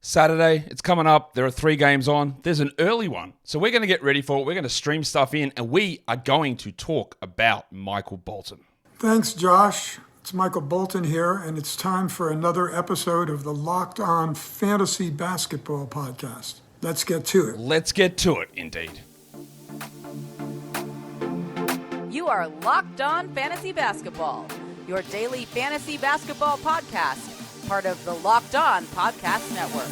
Saturday, it's coming up. There are 3 games on. There's an early one. So we're going to get ready for it. We're going to stream stuff in, and we are going to talk about Michael Bolton. Thanks, Josh. It's Michael Bolton here, and it's time for another episode of the Locked On Fantasy Basketball Podcast. Let's get to it. Let's get to it, indeed. You are Locked On Fantasy Basketball, your daily fantasy basketball podcast, part of the Locked On Podcast Network.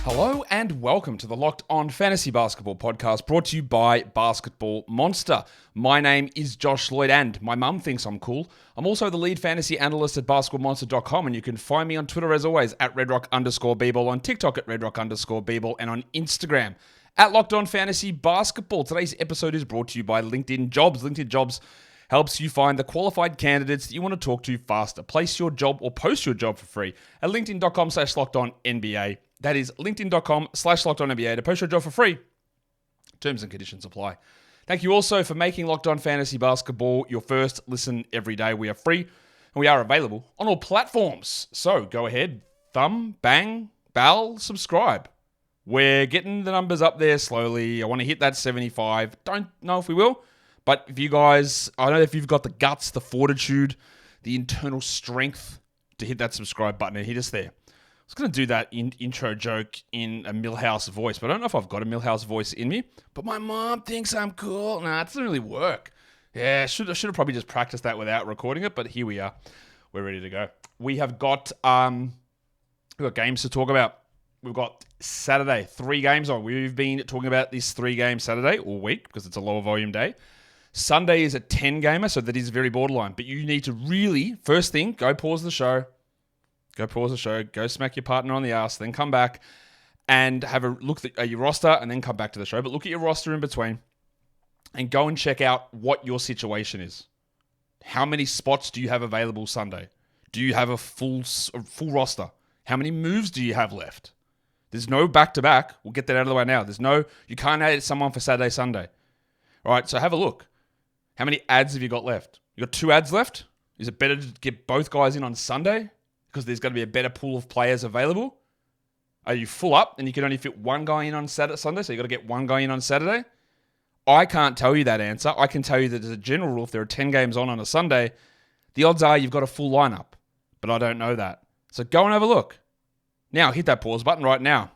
Hello and welcome to the Locked On Fantasy Basketball Podcast, brought to you by Basketball Monster. My name is Josh Lloyd, and my mum thinks I'm cool. I'm also the lead fantasy analyst at basketballmonster.com, and you can find me on Twitter as always at redrock_bball, on TikTok at redrock_bball, and on Instagram at Locked On Fantasy Basketball. Today's episode is brought to you by LinkedIn Jobs. LinkedIn Jobs helps you find the qualified candidates that you want to talk to faster. Place your job or post your job for free at linkedin.com/LockedOnNBA. That is linkedin.com/LockedOnNBA to post your job for free. Terms and conditions apply. Thank you also for making Locked On Fantasy Basketball your first listen every day. We are free and we are available on all platforms. So go ahead, thumb, bang, bell, subscribe. We're getting the numbers up there slowly. I want to hit that 75. Don't know if we will, but if you guys, I don't know if you've got the guts, the fortitude, the internal strength to hit that subscribe button and hit us there. I was going to do that intro joke in a Millhouse voice, but I don't know if I've got a Millhouse voice in me. But my mom thinks I'm cool. Nah, it doesn't really work. Yeah, I should have probably just practiced that without recording it, but here we are. We're ready to go. We've got games to talk about. We've got Saturday, 3 games on. We've been talking about this 3-game Saturday all week because it's a lower volume day. Sunday is a 10-gamer, so that is very borderline. But you need to really, first thing, go pause the show. Go smack your partner on the ass, then come back and have a look at your roster and then come back to the show. But look at your roster in between and go and check out what your situation is. How many spots do you have available Sunday? Do you have a full roster? How many moves do you have left? There's no back-to-back. We'll get that out of the way now. You can't add someone for Saturday, Sunday. All right, so have a look. How many ads have you got left? You got 2 ads left? Is it better to get both guys in on Sunday because there's going to be a better pool of players available? Are you full up and you can only fit 1 guy in on Sunday, so you got to get 1 guy in on Saturday? I can't tell you that answer. I can tell you that as a general rule, if there are 10 games on a Sunday, the odds are you've got a full lineup, but I don't know that. So go and have a look. Now, hit that pause button right now.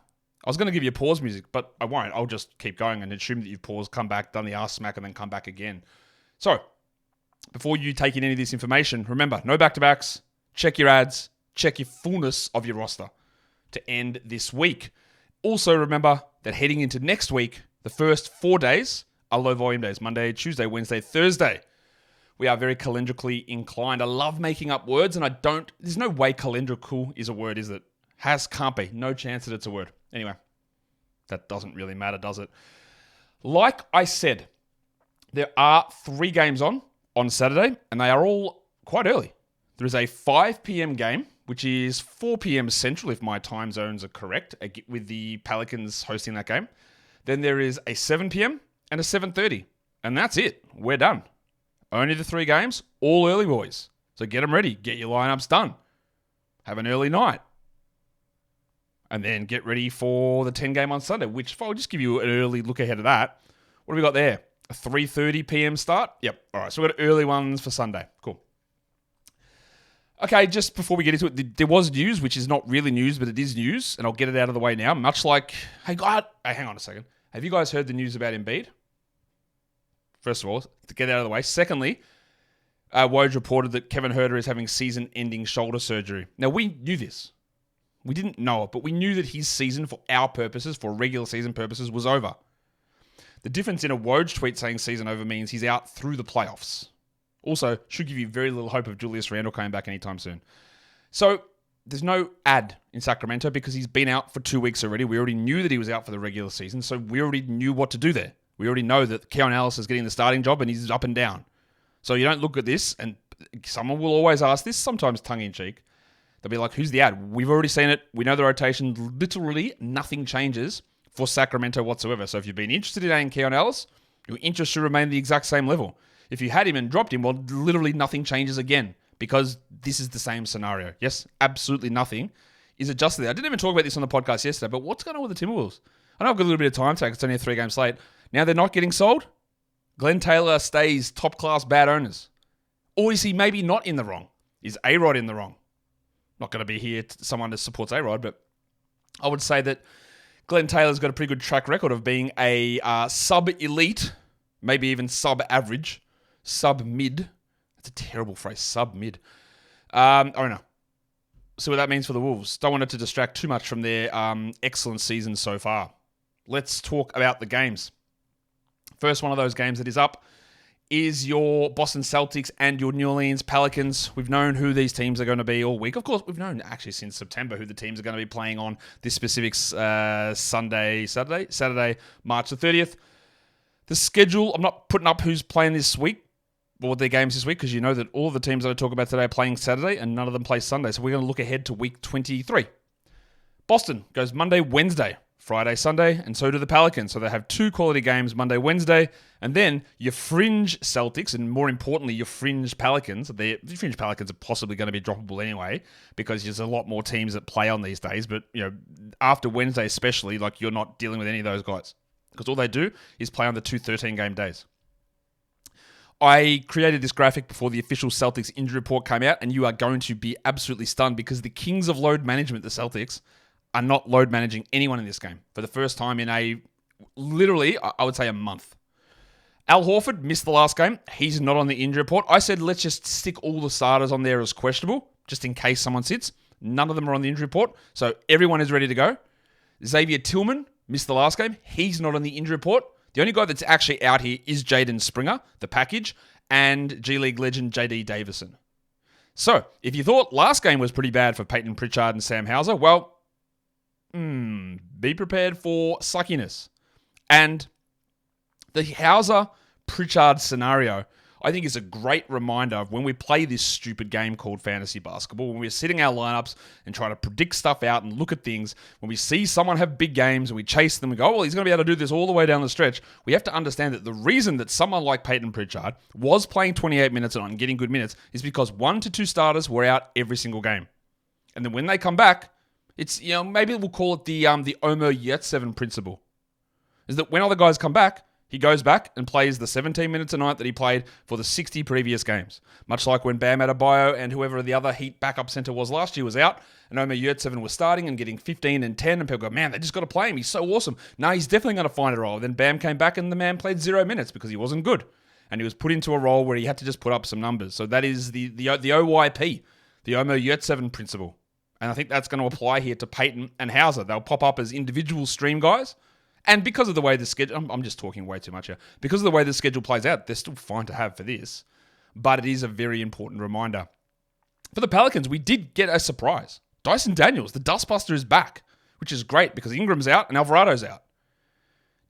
I was going to give you pause music, but I won't. I'll just keep going and assume that you've paused, come back, done the ass smack, and then come back again. So, before you take in any of this information, remember, no back-to-backs, check your ads, check your fullness of your roster to end this week. Also, remember that heading into next week, the first 4 days are low-volume days, Monday, Tuesday, Wednesday, Thursday. We are very calendrically inclined. I love making up words, and there's no way calendrical is a word, is it? Can't be. No chance that it's a word. Anyway, that doesn't really matter, does it? Like I said, there are 3 games on Saturday, and they are all quite early. There is a 5 p.m. game, which is 4 p.m. Central, if my time zones are correct, with the Pelicans hosting that game. Then there is a 7 p.m. and a 7:30, and that's it. We're done. Only the 3 games, all early, boys. So get them ready. Get your lineups done. Have an early night. And then get ready for the 10 game on Sunday, which I'll just give you an early look ahead of that. What have we got there? A 3:30 p.m. start? Yep. All right, so we've got early ones for Sunday. Cool. Okay, just before we get into it, there was news, which is not really news, but it is news, and I'll get it out of the way now. Much like, hey, hang on a second. Have you guys heard the news about Embiid? First of all, to get it out of the way. Secondly, Woj reported that Kevin Huerter is having season-ending shoulder surgery. Now, we knew this. We didn't know it, but we knew that his season, for our purposes, for regular season purposes, was over. The difference in a Woj tweet saying season over means he's out through the playoffs. Also, should give you very little hope of Julius Randle coming back anytime soon. So, there's no ad in Sacramento because he's been out for 2 weeks already. We already knew that he was out for the regular season, so we already knew what to do there. We already know that Keon Ellis is getting the starting job and he's up and down. So you don't look at this, and someone will always ask this, sometimes tongue-in-cheek. They'll be like, who's the ad? We've already seen it. We know the rotation. Literally nothing changes for Sacramento whatsoever. So if you've been interested in adding Keon Ellis, your interest should remain the exact same level. If you had him and dropped him, well, literally nothing changes again because this is the same scenario. Yes, absolutely nothing is adjusted there. I didn't even talk about this on the podcast yesterday, but what's going on with the Timberwolves? I know I've got a little bit of time to take. It's only a 3-game slate. Now they're not getting sold. Glenn Taylor stays top-class bad owners. Or is he maybe not in the wrong? Is A-Rod in the wrong? Not going to be here someone that supports A-Rod, but I would say that Glenn Taylor's got a pretty good track record of being a sub-elite, maybe even sub-average, sub-mid. That's a terrible phrase, sub-mid. I don't know. See what that means for the Wolves. Don't want it to distract too much from their excellent season so far. Let's talk about the games. First one of those games that is up is your Boston Celtics and your New Orleans Pelicans. We've known who these teams are going to be all week. Of course, we've known actually since September who the teams are going to be playing on this specific Saturday, March the 30th. The schedule, I'm not putting up who's playing this week or their games this week because you know that all of the teams that I talk about today are playing Saturday and none of them play Sunday. So we're going to look ahead to week 23. Boston goes Monday, Wednesday, Friday, Sunday, and so do the Pelicans. So they have 2 quality games Monday, Wednesday, and then your fringe Celtics, and more importantly, your fringe Pelicans. The fringe Pelicans are possibly going to be droppable anyway because there's a lot more teams that play on these days. But you know, after Wednesday especially, like you're not dealing with any of those guys because all they do is play on the 2 13-game days. I created this graphic before the official Celtics injury report came out, and you are going to be absolutely stunned because the kings of load management, the Celtics, are not load managing anyone in this game for the first time in literally, I would say a month. Al Horford missed the last game. He's not on the injury report. I said, let's just stick all the starters on there as questionable, just in case someone sits. None of them are on the injury report, so everyone is ready to go. Xavier Tillman missed the last game. He's not on the injury report. The only guy that's actually out here is Jaden Springer, the package, and G League legend JD Davison. So, if you thought last game was pretty bad for Peyton Pritchard and Sam Hauser, well, be prepared for suckiness. And the Hauser-Pritchard scenario, I think, is a great reminder of when we play this stupid game called fantasy basketball, when we're sitting our lineups and trying to predict stuff out and look at things, when we see someone have big games and we chase them and go, oh, well, he's going to be able to do this all the way down the stretch. We have to understand that the reason that someone like Peyton Pritchard was playing 28 minutes a night and getting good minutes is because 1 to 2 starters were out every single game. And then when they come back, it's, you know, maybe we'll call it the Omer Yurtseven principle. Is that when other guys come back, he goes back and plays the 17 minutes a night that he played for the 60 previous games. Much like when Bam Adebayo and whoever the other Heat backup center was last year was out, and Omer Yurtseven was starting and getting 15 and 10, and people go, man, they just got to play him. He's so awesome. No, he's definitely going to find a role. Then Bam came back and the man played 0 minutes because he wasn't good. And he was put into a role where he had to just put up some numbers. So that is the OYP, the Omer Yurtseven principle. And I think that's going to apply here to Peyton and Hauser. They'll pop up as individual stream guys. And because of the way the schedule... I'm just talking way too much here. Because of the way the schedule plays out, they're still fine to have for this. But it is a very important reminder. For the Pelicans, we did get a surprise. Dyson Daniels, the Dustbuster, is back. Which is great because Ingram's out and Alvarado's out.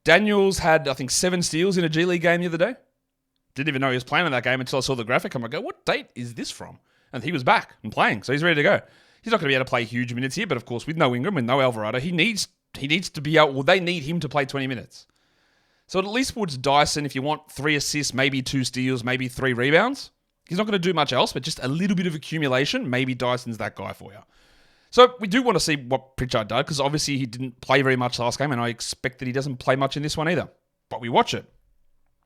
Daniels had, I think, 7 steals in a G League game the other day. Didn't even know he was playing in that game until I saw the graphic. I'm like, what date is this from? And he was back and playing, so he's ready to go. He's not going to be able to play huge minutes here, but of course, with no Ingram, with no Alvarado, he needs to be out. Well, they need him to play 20 minutes. So it at least puts Dyson, if you want 3 assists, maybe 2 steals, maybe 3 rebounds. He's not going to do much else, but just a little bit of accumulation. Maybe Dyson's that guy for you. So we do want to see what Pritchard does, because obviously he didn't play very much last game, and I expect that he doesn't play much in this one either. But we watch it.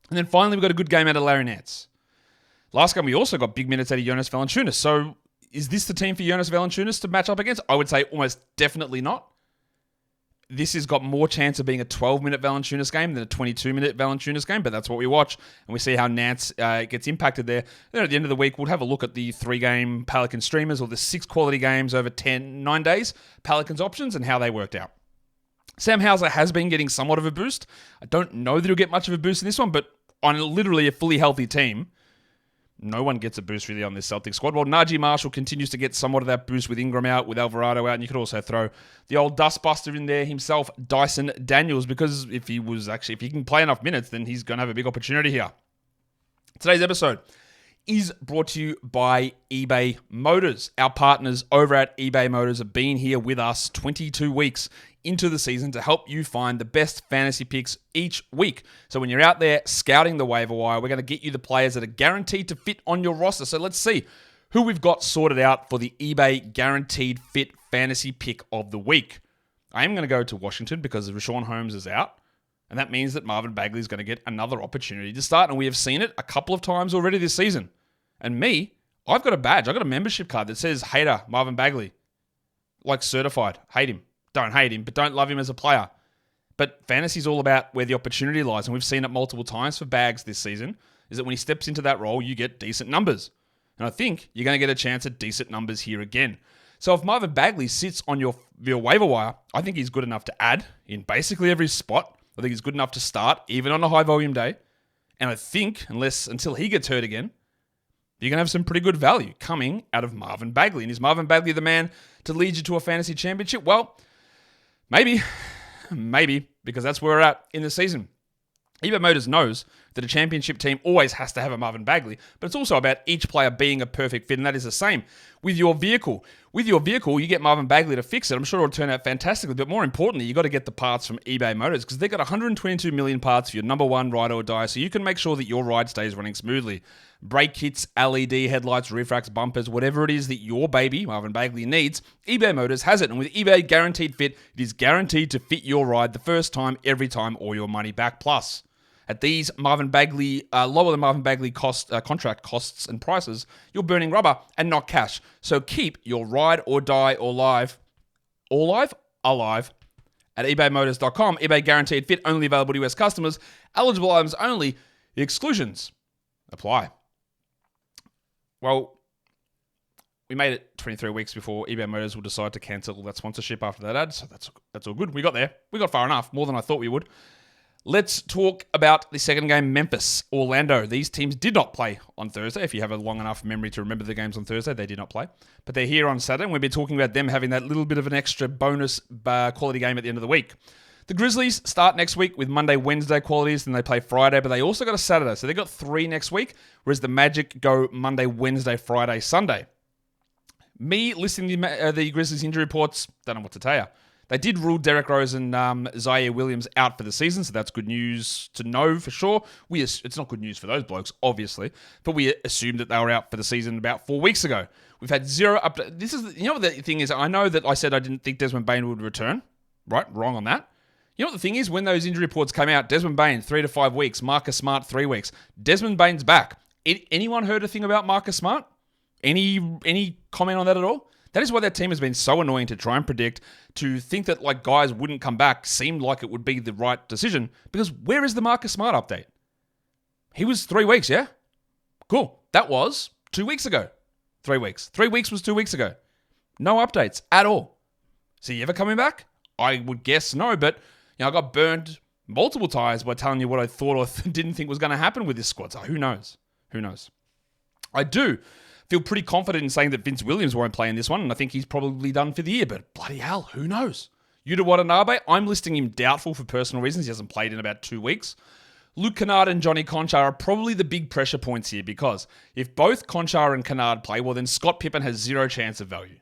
And then finally, we got a good game out of Larry Nance. Last game, we also got big minutes out of Jonas Valanciunas. So is this the team for Jonas Valanciunas to match up against? I would say almost definitely not. This has got more chance of being a 12-minute Valanciunas game than a 22-minute Valanciunas game, but that's what we watch, and we see how Nance gets impacted there. Then at the end of the week, we'll have a look at the 3-game Pelican streamers, or the 6 quality games over 9 days, Pelicans options, and how they worked out. Sam Hauser has been getting somewhat of a boost. I don't know that he'll get much of a boost in this one, but on literally a fully healthy team, no one gets a boost really on this Celtics squad. Well, Najee Marshall continues to get somewhat of that boost with Ingram out, with Alvarado out, and you could also throw the old dustbuster in there himself, Dyson Daniels, because if he can play enough minutes, then he's going to have a big opportunity here. Today's episode is brought to you by eBay Motors. Our partners over at eBay Motors have been here with us 22 weeks into the season to help you find the best fantasy picks each week. So when you're out there scouting the waiver wire, we're going to get you the players that are guaranteed to fit on your roster. So let's see who we've got sorted out for the eBay Guaranteed Fit Fantasy Pick of the Week. I am going to go to Washington because Rashawn Holmes is out. And that means that Marvin Bagley is going to get another opportunity to start. And we have seen it a couple of times already this season. And me, I've got a badge. I've got a membership card that says hater Marvin Bagley. Like certified. Hate him. Don't hate him, but don't love him as a player. But fantasy is all about where the opportunity lies. And we've seen it multiple times for Bags this season, is that when he steps into that role, you get decent numbers. And I think you're going to get a chance at decent numbers here again. So if Marvin Bagley sits on your waiver wire, I think he's good enough to add in basically every spot. I think he's good enough to start, even on a high-volume day. And I think, until he gets hurt again, you're going to have some pretty good value coming out of Marvin Bagley. And is Marvin Bagley the man to lead you to a fantasy championship? Well, maybe, because that's where we're at in the season. eBay Motors knows that a championship team always has to have a Marvin Bagley, but it's also about each player being a perfect fit, and that is the same with your vehicle. With your vehicle, you get Marvin Bagley to fix it. I'm sure it'll turn out fantastically, but more importantly, you got to get the parts from eBay Motors because they've got 122 million parts for your number one ride or die, so you can make sure that your ride stays running smoothly. Brake kits, LED headlights, roof racks, bumpers, whatever it is that your baby, Marvin Bagley, needs, eBay Motors has it. And with eBay Guaranteed Fit, it is guaranteed to fit your ride the first time, every time, or your money back. Plus, at these Marvin Bagley, lower than Marvin Bagley contract costs and prices, you're burning rubber and not cash. So keep your ride or die or alive at ebaymotors.com. eBay Guaranteed Fit, only available to US customers. Eligible items only. Exclusions apply. Well, we made it 23 weeks before eBay Motors will decide to cancel that sponsorship after that ad, so that's all good. We got there. We got far enough, more than I thought we would. Let's talk about the second game, Memphis, Orlando. These teams did not play on Thursday. If you have a long enough memory to remember the games on Thursday, they did not play. But they're here on Saturday, and we've been talking about them having that little bit of an extra bonus quality game at the end of the week. The Grizzlies start next week with Monday, Wednesday qualities, then they play Friday, but they also got a Saturday. So they got 3 next week, whereas the Magic go Monday, Wednesday, Friday, Sunday. Me listening to the Grizzlies injury reports, don't know what to tell you. They did rule Derrick Rose and Zaire Williams out for the season, so that's good news to know for sure. It's not good news for those blokes, obviously, but we assumed that they were out for the season about 4 weeks ago. We've had zero update. What the thing is? I know that I said I didn't think Desmond Bane would return. Right? Wrong on that. You know what the thing is? When those injury reports came out, Desmond Bane, 3 to 5 weeks. Marcus Smart, 3 weeks. Desmond Bane's back. Anyone heard a thing about Marcus Smart? Any comment on that at all? That is why that team has been so annoying to try and predict. To think that like guys wouldn't come back seemed like it would be the right decision. Because where is the Marcus Smart update? He was 3 weeks, yeah? Cool. That was 2 weeks ago. 3 weeks. 3 weeks was 2 weeks ago. No updates at all. Is he ever coming back? I would guess no, but I got burned multiple times by telling you what I thought or didn't think was going to happen with this squad. So who knows? Who knows? I do feel pretty confident in saying that Vince Williams won't play in this one, and I think he's probably done for the year, but bloody hell, who knows? Yuta Watanabe, I'm listing him doubtful for personal reasons. He hasn't played in about 2 weeks. Luke Kennard and Johnny Conchar are probably the big pressure points here because if both Conchar and Kennard play, well then Scott Pippen has zero chance of value.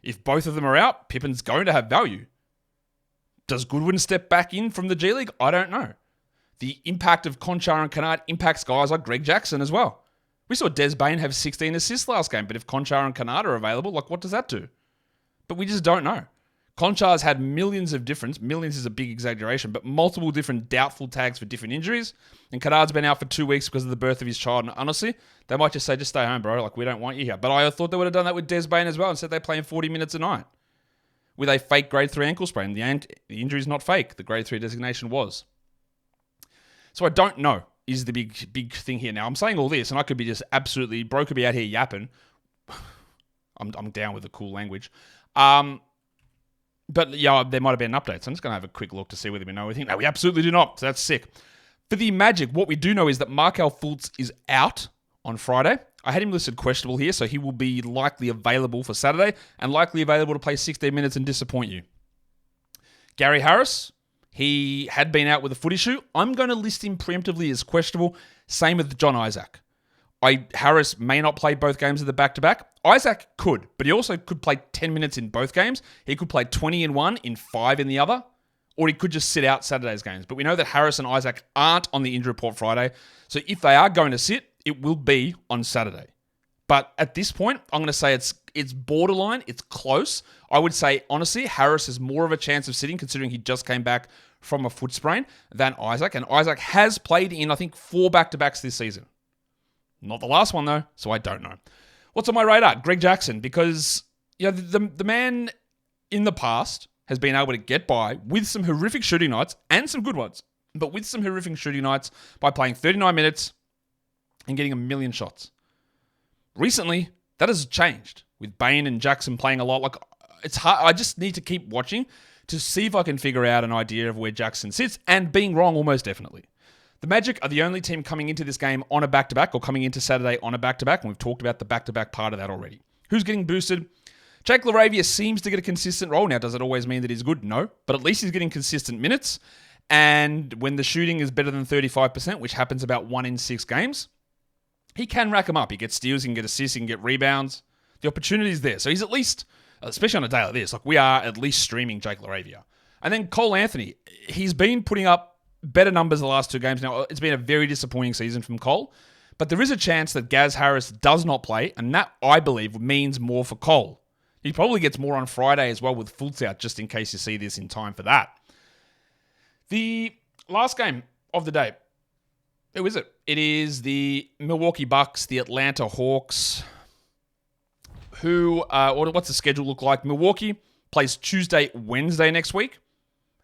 If both of them are out, Pippen's going to have value. Does Goodwin step back in from the G League? I don't know. The impact of Conchar and Kennard impacts guys like Greg Jackson as well. We saw Des Bane have 16 assists last game, but if Conchar and Kennard are available, what does that do? But we just don't know. Conchar's had millions is a big exaggeration, but multiple different doubtful tags for different injuries, and Kennard's been out for 2 weeks because of the birth of his child, and honestly, they might just say, just stay home, bro, we don't want you here. But I thought they would have done that with Des Bane as well and said they're playing 40 minutes a night with a fake grade 3 ankle sprain. The injury's not fake. The grade 3 designation was. So I don't know is the big thing here. Now, I'm saying all this, and I could be just absolutely, bro could be out here yapping. I'm down with the cool language. But yeah, there might have been an update. So I'm just going to have a quick look to see whether we know anything. No, we absolutely do not. So that's sick. For the Magic, what we do know is that Markelle Fultz is out on Friday. I had him listed questionable here, so he will be likely available for Saturday and likely available to play 16 minutes and disappoint you. Gary Harris, he had been out with a foot issue. I'm going to list him preemptively as questionable. Same with John Isaac. Harris may not play both games of the back-to-back. Isaac could, but he also could play 10 minutes in both games. He could play 20 in one, in 5 in the other, or he could just sit out Saturday's games. But we know that Harris and Isaac aren't on the injury report Friday, so if they are going to sit, it will be on Saturday. But at this point, I'm going to say it's borderline, it's close. I would say, honestly, Harris has more of a chance of sitting, considering he just came back from a foot sprain, than Isaac. And Isaac has played in, I think, 4 back-to-backs this season. Not the last one, though, so I don't know. What's on my radar? Greg Jackson, because the man in the past has been able to get by with some horrific shooting nights and some good ones, but with some horrific shooting nights by playing 39 minutes and getting a million shots. Recently, that has changed with Bain and Jackson playing a lot. Like, it's hard. I just need to keep watching to see if I can figure out an idea of where Jackson sits, and being wrong almost definitely. The Magic are the only team coming into this game on a back-to-back, or coming into Saturday on a back-to-back, and we've talked about the back-to-back part of that already. Who's getting boosted? Jake LaRavia seems to get a consistent role. Now, does it always mean that he's good? No, but at least he's getting consistent minutes, and when the shooting is better than 35%, which happens about 1 in 6 games, he can rack them up. He gets steals, he can get assists, he can get rebounds. The opportunity is there. So he's at least, especially on a day like this, like we are at least streaming Jake LaRavia. And then Cole Anthony, he's been putting up better numbers the last 2 games. Now, it's been a very disappointing season from Cole, but there is a chance that Gaz Harris does not play, and that, I believe, means more for Cole. He probably gets more on Friday as well with Fultz out, just in case you see this in time for that. The last game of the day, who is it? It is the Milwaukee Bucks, the Atlanta Hawks. What's the schedule look like? Milwaukee plays Tuesday, Wednesday next week,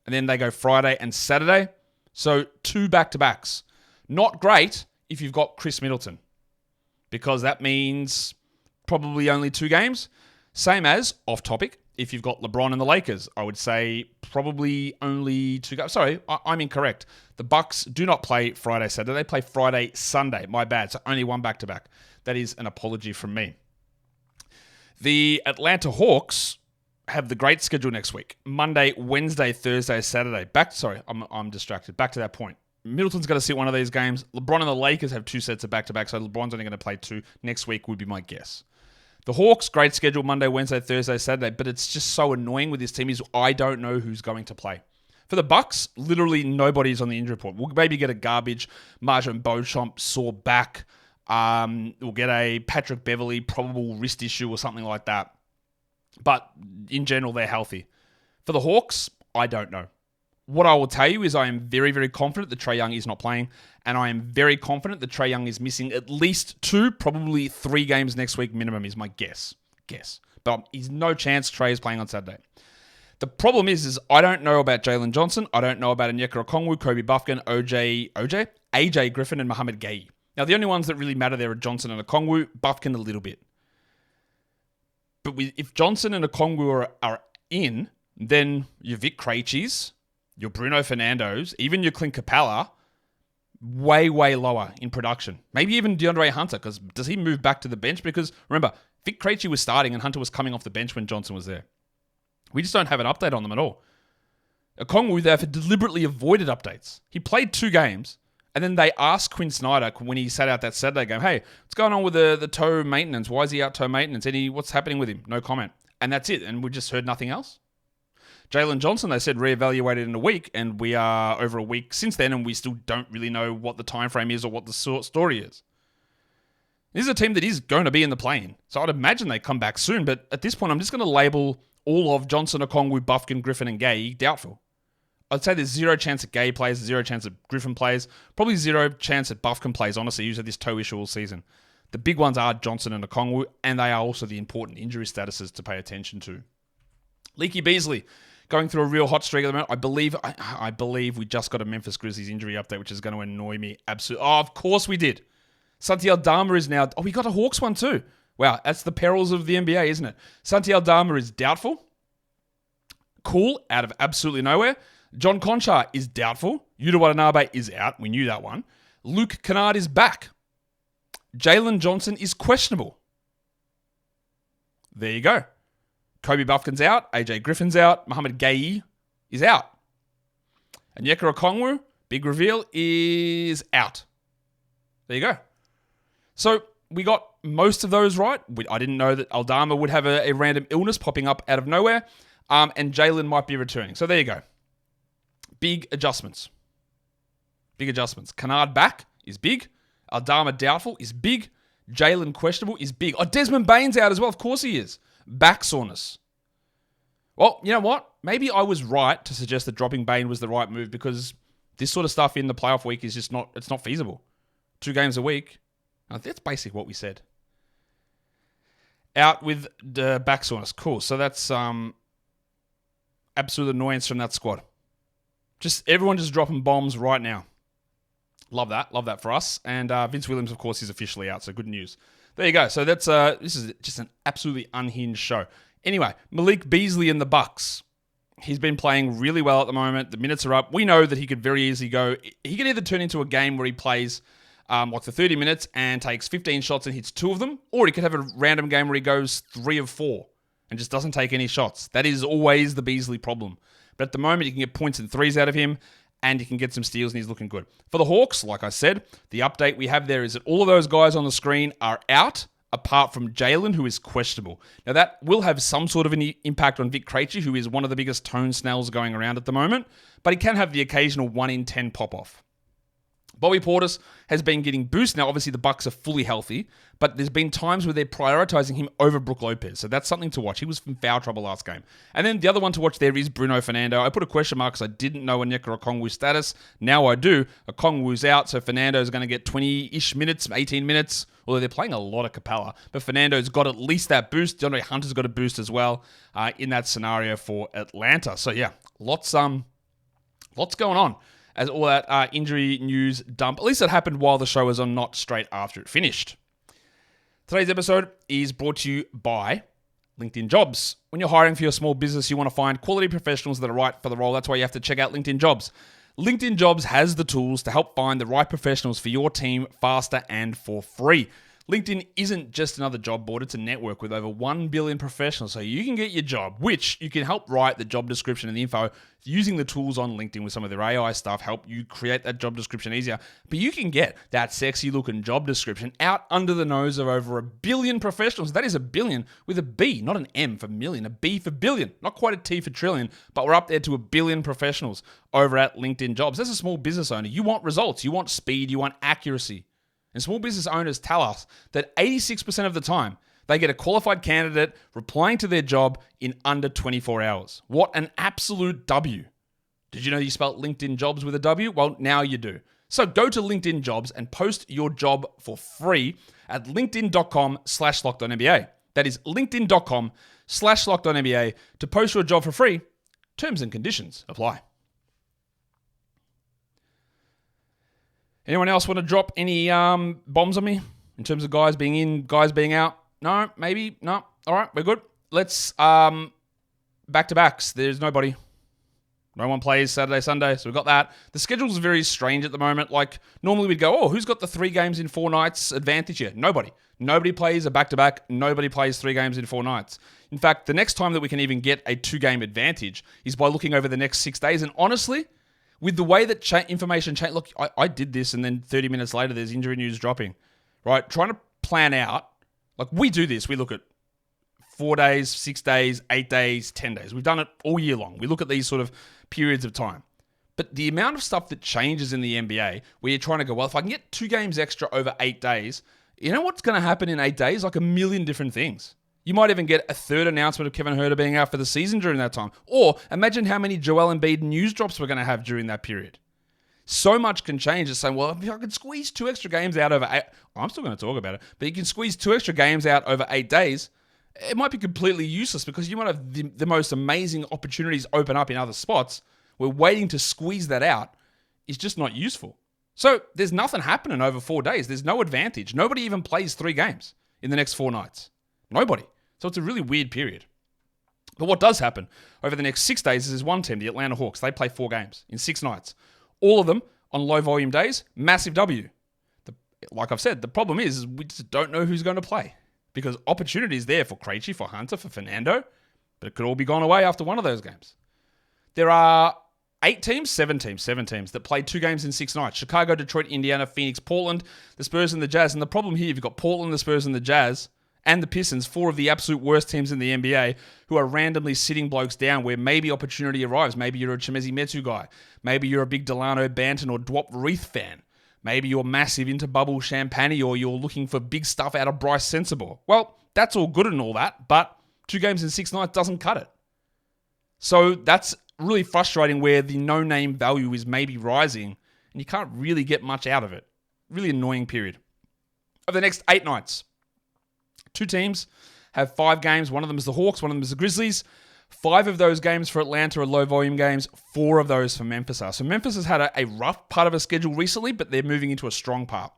and then they go Friday and Saturday. So 2 back-to-backs. Not great if you've got Chris Middleton, because that means probably only 2 games. Same as, off topic, if you've got LeBron and the Lakers, I would say probably only 2 games. Sorry, I'm incorrect. The Bucks do not play Friday, Saturday. They play Friday, Sunday. My bad. So only 1 back-to-back. That is an apology from me. The Atlanta Hawks have the great schedule next week. Monday, Wednesday, Thursday, Saturday. I'm distracted. Back to that point. Middleton's got to sit one of these games. LeBron and the Lakers have 2 sets of back-to-back, so LeBron's only going to play 2 next week would be my guess. The Hawks, great schedule, Monday, Wednesday, Thursday, Saturday, but it's just so annoying with this team is I don't know who's going to play. For the Bucks, literally nobody's on the injury report. We'll maybe get a garbage Marjane Beauchamp sore back. We'll get a Patrick Beverley probable wrist issue or something like that. But in general, they're healthy. For the Hawks, I don't know. What I will tell you is I am very, very confident that Trae Young is not playing, and I am very confident that Trae Young is missing at least 2, probably 3 games next week minimum is my guess. But he's no chance Trae is playing on Saturday. The problem is I don't know about Jalen Johnson. I don't know about Onyeka Okongwu, Kobe Buffkin, AJ Griffin, and Mohamed Gaye. Now, the only ones that really matter there are Johnson and Okongwu, Buffkin a little bit. But if Johnson and Okongwu are in, then your Vic Krejcis, your Bruno Fernandos, even your Clint Capella, way, way lower in production. Maybe even DeAndre Hunter, because does he move back to the bench? Because remember, Vic Krejci was starting and Hunter was coming off the bench when Johnson was there. We just don't have an update on them at all. Okongwu, therefore, deliberately avoided updates. He played 2 games, and then they asked Quinn Snyder when he sat out that Saturday game, hey, what's going on with the toe maintenance? Why is he out toe maintenance? What's happening with him? No comment. And that's it. And we just heard nothing else. Jalen Johnson, they said, reevaluated in a week, and we are over a week since then, and we still don't really know what the time frame is or what the story is. This is a team that is going to be in the play-in, so I'd imagine they come back soon, but at this point, I'm just going to label all of Johnson, Okongwu, Buffkin, Griffin, and Gaye doubtful. I'd say there's 0 chance that Gaye plays, 0 chance that Griffin plays, probably 0 chance that Buffkin plays, honestly, usually this toe issue all season. The big ones are Johnson and Okongwu, and they are also the important injury statuses to pay attention to. Leaky Beasley, going through a real hot streak at the moment. I believe we just got a Memphis Grizzlies injury update, which is going to annoy me absolutely. Oh, of course we did. Santi Aldama is now... Oh, we got a Hawks one too. Wow, that's the perils of the NBA, isn't it? Santi Aldama is doubtful. Cool, out of absolutely nowhere. John Conchar is doubtful. Yuta Watanabe is out. We knew that one. Luke Kennard is back. Jalen Johnson is questionable. There you go. Kobe Buffkin's out. AJ Griffin's out. Mohamed Gaye is out. And Onyeka Okongwu, big reveal, is out. There you go. So we got most of those right. I didn't know that Aldama would have a random illness popping up out of nowhere, and Jalen might be returning. So there you go. Big adjustments. Big adjustments. Kennard back is big. Aldama doubtful is big. Jalen questionable is big. Oh, Desmond Bane's out as well. Of course he is. Back soreness. Well, you know what? Maybe I was right to suggest that dropping Bane was the right move, because this sort of stuff in the playoff week is just not feasible. 2 games a week. That's basically what we said. Out with the back soreness. Cool. So that's absolute annoyance from that squad. Everyone just dropping bombs right now. Love that. Love that for us. And Vince Williams, of course, is officially out. So good news. There you go. So that's this is just an absolutely unhinged show. Anyway, Malik Beasley and the Bucks. He's been playing really well at the moment. The minutes are up. We know that he could very easily go. He could either turn into a game where he plays the 30 minutes and takes 15 shots and hits 2 of them, or he could have a random game where he goes 3 of 4 and just doesn't take any shots. That is always the Beasley problem. But at the moment, you can get points and threes out of him, and you can get some steals, and he's looking good. For the Hawks, like I said, the update we have there is that all of those guys on the screen are out, apart from Jalen, who is questionable. Now, that will have some sort of an impact on Vic Krejci, who is one of the biggest tone snells going around at the moment, but he can have the occasional 1 in 10 pop-off. Bobby Portis has been getting boost. Now, obviously, the Bucks are fully healthy, but there's been times where they're prioritizing him over Brook Lopez. So that's something to watch. He was in foul trouble last game. And then the other one to watch there is Bruno Fernando. I put a question mark because I didn't know Onyeka Okongwu's status. Now I do. Okongwu's out, so Fernando's going to get 20-ish minutes, 18 minutes, although they're playing a lot of Capella. But Fernando's got at least that boost. DeAndre Hunter's got a boost as well in that scenario for Atlanta. So yeah, lots going on. As all that injury news dump. At least it happened while the show was on, not straight after it finished. Today's episode is brought to you by LinkedIn Jobs. When you're hiring for your small business, you want to find quality professionals that are right for the role. That's why you have to check out LinkedIn Jobs. LinkedIn Jobs has the tools to help find the right professionals for your team faster and for free. LinkedIn isn't just another job board, it's a network with over 1 billion professionals, so you can get your job, which you can help write the job description and the info using the tools on LinkedIn with some of their AI stuff, help you create that job description easier. But you can get that sexy looking job description out under the nose of over 1 billion professionals. That is a billion with a B, not an M for million, a B for billion, not quite a T for trillion, but we're up there to 1 billion professionals over at LinkedIn Jobs. As a small business owner, you want results, you want speed, you want accuracy. And small business owners tell us that 86% of the time, they get a qualified candidate replying to their job in under 24 hours. What an absolute W. Did you know you spelled LinkedIn Jobs with a W? Well, now you do. So go to LinkedIn Jobs and post your job for free at linkedin.com/LockedOnNBA. That is linkedin.com/LockedOnNBA to post your job for free. Terms and conditions apply. Anyone else want to drop any bombs on me in terms of guys being in, guys being out? No, maybe, no. All right, we're good. Let's back-to-backs. There's nobody. No one plays Saturday, Sunday, so we've got that. The schedule's very strange at the moment. Like, normally we'd go, who's got the 3 games in 4 nights advantage here? Nobody. Nobody plays a back-to-back. Nobody plays 3 games in 4 nights. In fact, the next time that we can even get a 2-game advantage is by looking over the next 6 days. And honestly, with the way that information change, look, I did this, and then 30 minutes later, there's injury news dropping, right? Trying to plan out, like we do this. We look at 4 days, 6 days, 8 days, 10 days. We've done it all year long. We look at these sort of periods of time. But the amount of stuff that changes in the NBA, where you're trying to go, well, if I can get 2 games extra over 8 days, you know what's going to happen in 8 days? Like a million different things. You might even get a 3rd announcement of Kevin Huerter being out for the season during that time. Or imagine how many Joel Embiid news drops we're going to have during that period. So much can change. It's saying, well, if I could squeeze 2 extra games out over 8... I'm still going to talk about it. But you can squeeze 2 extra games out over 8 days. It might be completely useless because you might have the most amazing opportunities open up in other spots. We're waiting to squeeze that out. It's just not useful. So there's nothing happening over 4 days. There's no advantage. Nobody even plays 3 games in the next 4 nights. Nobody. So it's a really weird period. But what does happen over the next 6 days is one team, the Atlanta Hawks. They play 4 games in 6 nights. All of them on low volume days, massive W. Like I've said, the problem is we just don't know who's going to play because opportunity is there for Krejci, for Hunter, for Fernando, but it could all be gone away after one of those games. There are Seven teams that played 2 games in 6 nights. Chicago, Detroit, Indiana, Phoenix, Portland, the Spurs and the Jazz. And the problem here, you've got Portland, the Spurs and the Jazz, and the Pistons, 4 of the absolute worst teams in the NBA, who are randomly sitting blokes down where maybe opportunity arrives. Maybe you're a Chemezi Metu guy. Maybe you're a big Delano Banton or Dwop Reith fan. Maybe you're massive into Bubble Champagne, or you're looking for big stuff out of Bryce Sensabaugh. Well, that's all good and all that, but 2 games in 6 nights doesn't cut it. So that's really frustrating where the no-name value is maybe rising and you can't really get much out of it. Really annoying period. Over the next 8 nights, 2 teams have 5 games. One of them is the Hawks, one of them is the Grizzlies. 5 of those games for Atlanta are low-volume games. 4 of those for Memphis are. So Memphis has had a rough part of a schedule recently, but they're moving into a strong part.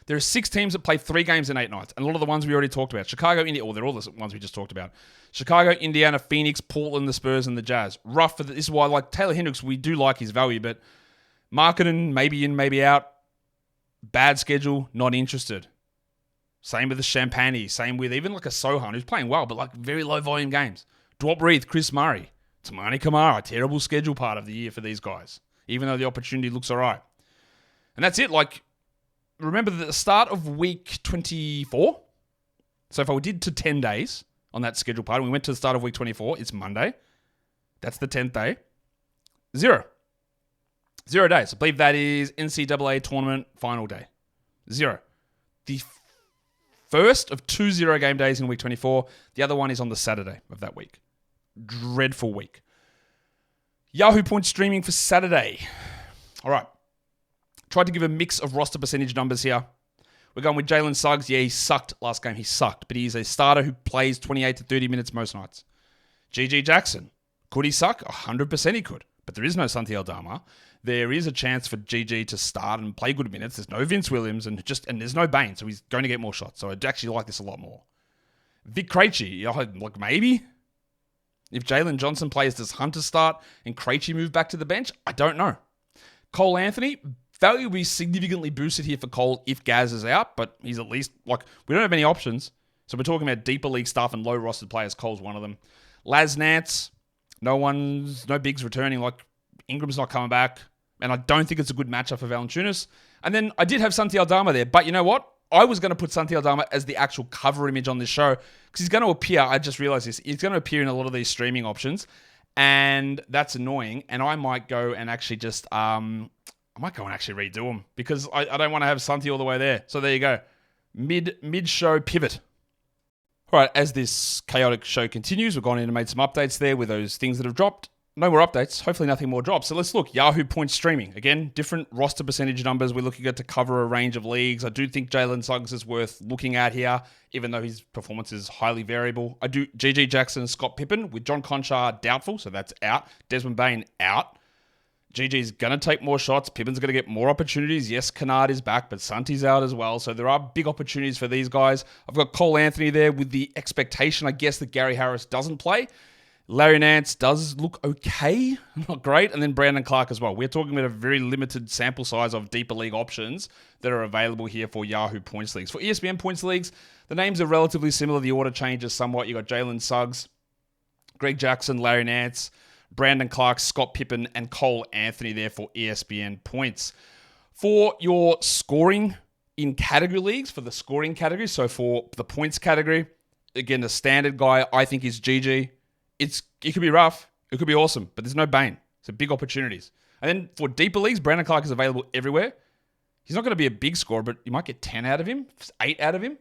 There are 6 teams that play 3 games in 8 nights, and a lot of the ones we already talked about. Chicago, Indiana, they're all the ones we just talked about. Chicago, Indiana, Phoenix, Portland, the Spurs, and the Jazz. Rough. This is why, like Taylor Hendricks, we do like his value, but marketing, maybe in, maybe out. Bad schedule, not interested. Same with the Champagne. Same with even like a Sohan, who's playing well, but like very low volume games. Dwop Reith, Chris Murray, Tamani Kamara. Terrible schedule part of the year for these guys, even though the opportunity looks all right. And that's it. Like, remember the start of week 24. So if I did to 10 days on that schedule part, and we went to the start of week 24, it's Monday. That's the 10th day. 0 days. I believe that is NCAA tournament final day. 0. The first of 2 0-game days in week 24. The other one is on the Saturday of that week. Dreadful week. Yahoo Points streaming for Saturday. All right. Tried to give a mix of roster percentage numbers here. We're going with Jalen Suggs. Yeah, he sucked last game. He sucked. But he's a starter who plays 28 to 30 minutes most nights. GG Jackson. Could he suck? 100% he could. But there is no Santi Aldama. There is a chance for GG to start and play good minutes. There's no Vince Williams and there's no Bane, so he's going to get more shots. So I'd actually like this a lot more. Vic Krejci, like maybe? If Jalen Johnson plays, does Hunter start and Krejci move back to the bench? I don't know. Cole Anthony, value will be significantly boosted here for Cole if Gaz is out, but he's at least, we don't have any options. So we're talking about deeper league stuff and low rostered players. Cole's one of them. Laz Nance, no bigs returning, Ingram's not coming back, and I don't think it's a good matchup for Valanciunas. And then I did have Santi Aldama there, but you know what? I was going to put Santi Aldama as the actual cover image on this show because he's going to appear, I just realized this, he's going to appear in a lot of these streaming options, and that's annoying, and I might go and actually just, redo them because I don't want to have Santi all the way there. So there you go. Mid-show pivot. All right, as this chaotic show continues, we've gone in and made some updates there with those things that have dropped. No more updates. Hopefully nothing more drops. So let's look. Yahoo Points streaming. Again, different roster percentage numbers. We're looking at to cover a range of leagues. I do think Jalen Suggs is worth looking at here, even though his performance is highly variable. I do GG Jackson, Scott Pippen with John Conchar doubtful, so that's out. Desmond Bane out. GG's going to take more shots. Pippen's going to get more opportunities. Yes, Kennard is back, but Santi's out as well. So there are big opportunities for these guys. I've got Cole Anthony there with the expectation, I guess, that Gary Harris doesn't play. Larry Nance does look okay, not great. And then Brandon Clark as well. We're talking about a very limited sample size of deeper league options that are available here for Yahoo Points Leagues. For ESPN Points Leagues, the names are relatively similar. The order changes somewhat. You got Jalen Suggs, Greg Jackson, Larry Nance, Brandon Clark, Scott Pippen, and Cole Anthony there for ESPN Points. For your scoring in category leagues, for the scoring category, so for the points category, again, the standard guy I think is GG. It could be rough. It could be awesome, but there's no Bane. So big opportunities. And then for deeper leagues, Brandon Clark is available everywhere. He's not going to be a big scorer, but you might get 10 out of him, 8 out of him.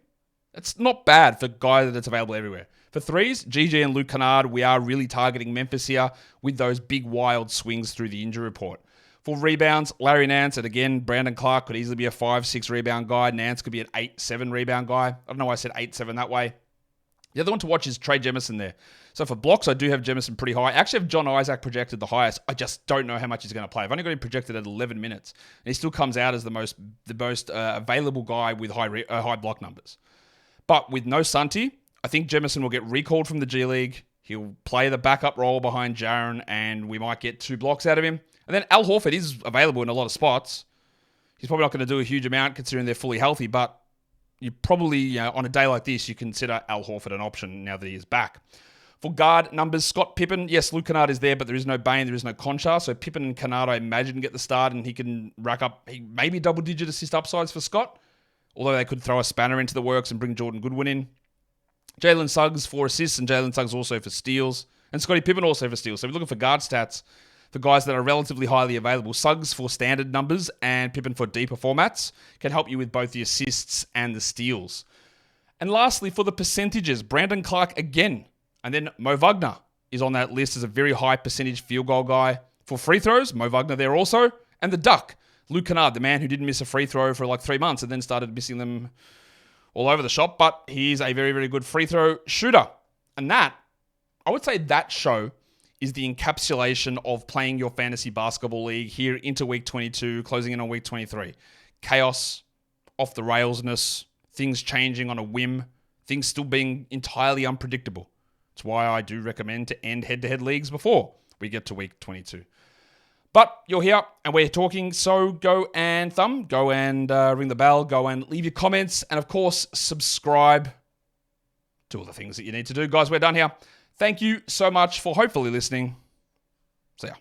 That's not bad for a guy that's available everywhere. For threes, GG and Luke Kennard, we are really targeting Memphis here with those big wild swings through the injury report. For rebounds, Larry Nance, and again, Brandon Clark could easily be a 5-6 rebound guy. Nance could be an 8-7 rebound guy. I don't know why I said 8-7 that way. The other one to watch is Trey Jemison there. So for blocks, I do have Jemison pretty high. I actually have John Isaac projected the highest. I just don't know how much he's going to play. I've only got him projected at 11 minutes. And he still comes out as the most available guy with high block numbers. But with no Santi, I think Jemison will get recalled from the G League. He'll play the backup role behind Jaren, and we might get 2 blocks out of him. And then Al Horford is available in a lot of spots. He's probably not going to do a huge amount considering they're fully healthy, but you probably, on a day like this, you consider Al Horford an option now that he is back. For guard numbers, Scott Pippen. Yes, Luke Kennard is there, but there is no Bain, there is no Conchar. So Pippen and Kennard, I imagine, get the start, and he can rack up maybe double-digit assist upsides for Scott. Although they could throw a spanner into the works and bring Jordan Goodwin in. Jalen Suggs for assists, and Jalen Suggs also for steals. And Scottie Pippen also for steals. So if you're looking for guard stats for guys that are relatively highly available, Suggs for standard numbers and Pippen for deeper formats can help you with both the assists and the steals. And lastly, for the percentages, Brandon Clark again. And then Mo Wagner is on that list as a very high percentage field goal guy. For free throws, Mo Wagner there also. And the Duck, Luke Kennard, the man who didn't miss a free throw for like 3 months and then started missing them all over the shop. But he's a very, very good free throw shooter. And that, I would say that show is the encapsulation of playing your fantasy basketball league here into week 22, closing in on week 23. Chaos, off the railsness, things changing on a whim, things still being entirely unpredictable. That's why I do recommend to end head-to-head leagues before we get to week 22. But you're here and we're talking, so go and ring the bell, go and leave your comments, and of course, subscribe to all the things that you need to do. Guys, we're done here. Thank you so much for hopefully listening. See ya.